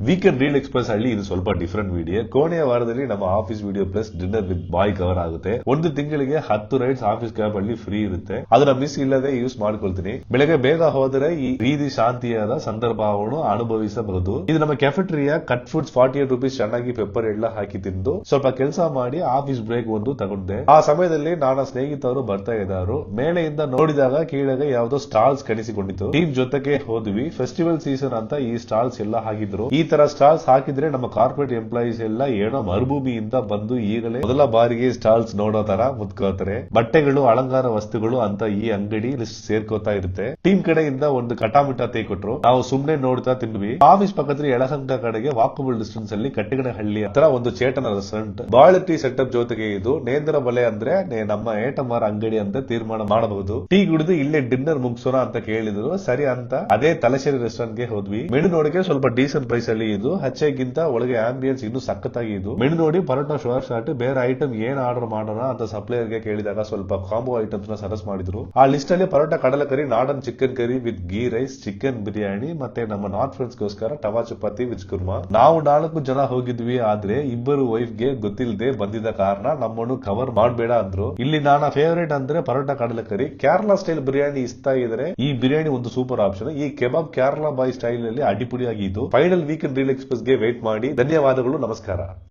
Weekend reel express ಅಲ್ಲಿ ಇದು ಸ್ವಲ್ಪ ಡಿಫರೆಂಟ್ ವಿಡಿಯೋ. ಕೊನೆಯ ವಾರದಲ್ಲಿ ನಮ್ಮ office video plus dinner with boy cover ಆಗುತ್ತೆ. ಒಂದು ತಿಂಗಳಿಗೆ 10 ರೈಡ್ಸ್ ಆಫೀಸ್ ಕ್ಯಾಬ್ ಅಲ್ಲಿ ಫ್ರೀ ಇರುತ್ತೆ. ಅದನ್ನ ಮಿಸ್ ಇಲ್ಲದೆ ಯೂಸ್ ಮಾಡ್ಕೊಳ್ತೀನಿ. ಬೆಳಗ್ಗೆ ಬೇಗ ಹೋದರೆ ಈ ರೀತಿ ಶಾಂತಿಯಾದ ಸಂದರ್ಭವನ್ನು ಅನುಭವಿಸಬಹುದು. ಇದು ನಮ್ಮ ಕೆಫೆಟರಿಯಾ ಕಟ್ ಫುಡ್ಸ್ 48 ರೂಪೀಸ್ ಚೆನ್ನಾಗಿ ಪೆಪ್ಪರ್ ಎಲ್ಲ ಹಾಕಿ ತಿಂದು ಸ್ವಲ್ಪ ಕೆಲಸ ಮಾಡಿ ಆಫೀಸ್ ಬ್ರೇಕ್ ಒಂದು ತಗೊಂಡೆ. ಆ ಸಮಯದಲ್ಲಿ ನನ್ನ ಸ್ನೇಹಿತರು ಬರ್ತಾ ಇದ್ದಾರೆ. ಮೇಲೆಯಿಂದ ನೋಡಿದಾಗ ಕೀಳಗೆ ಯಾವುದೋ ಸ್ಟಾಲ್ಸ್ ಕಾಣಿಸಿಕೊಂಡಿತು. ಟೀಮ್ ಜೊತೆಗೆ ಹೋದ್ವಿ. ಫೆಸ್ಟಿವಲ್ ಸೀಸನ್ ಅಂತ ಈ ಸ್ಟಾಲ್ಸ್ ಎಲ್ಲ ಹಾಕಿದ್ರು. ಈ ತರ ಸ್ಟಾಲ್ಸ್ ಹಾಕಿದ್ರೆ ನಮ್ಮ ಕಾರ್ಪೊರೇಟ್ ಎಂಪ್ಲಾಯೀಸ್ ಎಲ್ಲ ಏನೋ ಮರುಭೂಮಿಯಿಂದ ಬಂದು ಈಗಲೇ ಮೊದಲ ಬಾರಿಗೆ ಸ್ಟಾಲ್ಸ್ ನೋಡೋ ತರ ಮುತ್ಕೋತಾರೆ. ಬಟ್ಟೆಗಳು, ಅಲಂಕಾರ ವಸ್ತುಗಳು ಅಂತ ಈ ಅಂಗಡಿ ಲಿಸ್ಟ್ ಸೇರ್ಕೋತಾ ಇರುತ್ತೆ. ಟೀಮ್ ಕಡೆಯಿಂದ ಒಂದು ಕಟಾಮಿಟ ತೇ ಕೊಟ್ರು. ನಾವು ಸುಮ್ನೆ ನೋಡ್ತಾ ತಿಂದ್ವಿ. ಆಫೀಸ್ ಪಕ್ಕದಲ್ಲಿ ಯಲಹಂಕ ಕಡೆಗೆ ವಾಕಬಲ್ ಡಿಸ್ಟೆನ್ಸ್ ಅಲ್ಲಿ ಕಟ್ಟಿಗನಹಳ್ಳಿ ಹತ್ರ ಒಂದು ಚೇತನ ರೆಸ್ಟೋರೆಂಟ್. ಬಾಳ ಟೀ ಸೆಟಪ್ ಜೊತೆಗೆ ಇದು ನೇಂದ್ರ ಬಲೆ ಅಂದ್ರೆ ನಮ್ಮ ಏಟಮಾರ ಅಂಗಡಿ ಅಂತ ತೀರ್ಮಾನ ಮಾಡಬಹುದು. ಟೀ ಕುಡಿದು ಇಲ್ಲೇ ಡಿನ್ನರ್ ಮುಗಿಸೋಣ ಅಂತ ಕೇಳಿದ್ರು. ಸರಿ ಅಂತ ಅದೇ ತಲಶೇರಿ ರೆಸ್ಟೋರೆಂಟ್ ಗೆ ಹೋದ್ವಿ. ಮೆನು ನೋಡಿಗೆ ಸ್ವಲ್ಪ ಡೀಸೆಂಟ್ ಪ್ರೈಸ್ ಅಲ್ಲಿ ಇದು. ಹಚ್ಚೆಗಿಂತ ಒಳಗೆ ಆಂಬಿಯನ್ಸ್ ಇನ್ನು ಸಖತ್ತಾಗಿ ಇದು. ಮೆನು ನೋಡಿ ಪರೋಟ, ಶೋರ್ ಶಾಟ್, ಬೇರೆ ಐಟಮ್ ಏನ್ ಆರ್ಡರ್ ಮಾಡೋಣ ಅಂತ ಸಪ್ಲೈಯರ್ ಗೆ ಕೇಳಿದಾಗ ಸ್ವಲ್ಪ ಕಾಂಬೋ ಐಟಮ್ಸ್ ನ ಸಜೆಸ್ಟ್ ಮಾಡಿದ್ರು. ಆ ಲಿಸ್ಟ್ ಅಲ್ಲಿ parotta, kadala curry, nadan chicken curry with ghee rice, chicken biryani ಮತ್ತೆ ನಮ್ಮ ನಾರ್ತ್ ಫ್ರೆಂಡ್ಸ್ ಗೋಸ್ಕರ ಟವಾ ಚಪಾತಿ ವಿತ್ ಕುರ್ಮಾ. ನಾವು 4 ಜನ ಹೋಗಿದ್ವಿ. ಆದ್ರೆ ಇಬ್ಬರು ವೈಫ್ ಗೆ ಗೊತ್ತಿಲ್ಲದೆ ಬಂದಿದ್ದ ಕಾರಣ ನಮ್ಮನ್ನು ಕವರ್ ಮಾಡಬೇಡ ಅಂದ್ರು. ಇಲ್ಲಿ ನನ್ನ ಫೇವರೇಟ್ ಅಂದ್ರೆ ಪರೋಟ, ಕಡಲೆಕರಿ. ಕೇರಳ ಸ್ಟೈಲ್ ಬಿರಿಯಾನಿ ಇಷ್ಟ ಇದ್ರೆ ಈ ಬಿರಿಯಾನಿ ಒಂದು ಸೂಪರ್ ಆಪ್ಷನ್. ಈ ಕೆಬಾಬ್ ಕೇರಳ ಬಾಯ್ ಸ್ಟೈಲ್ ಅಲ್ಲಿ ಅಡಿಪುಡಿಯಾಗಿ ಇದು. ಫೈನಲ್ ವೀಕೆಂಡ್ ರೀಲ್ ಎಕ್ಸ್ಪ್ರೆಸ್ ಗೆ ವೇಟ್ ಮಾಡಿ. ಧನ್ಯವಾದಗಳು, ನಮಸ್ಕಾರ.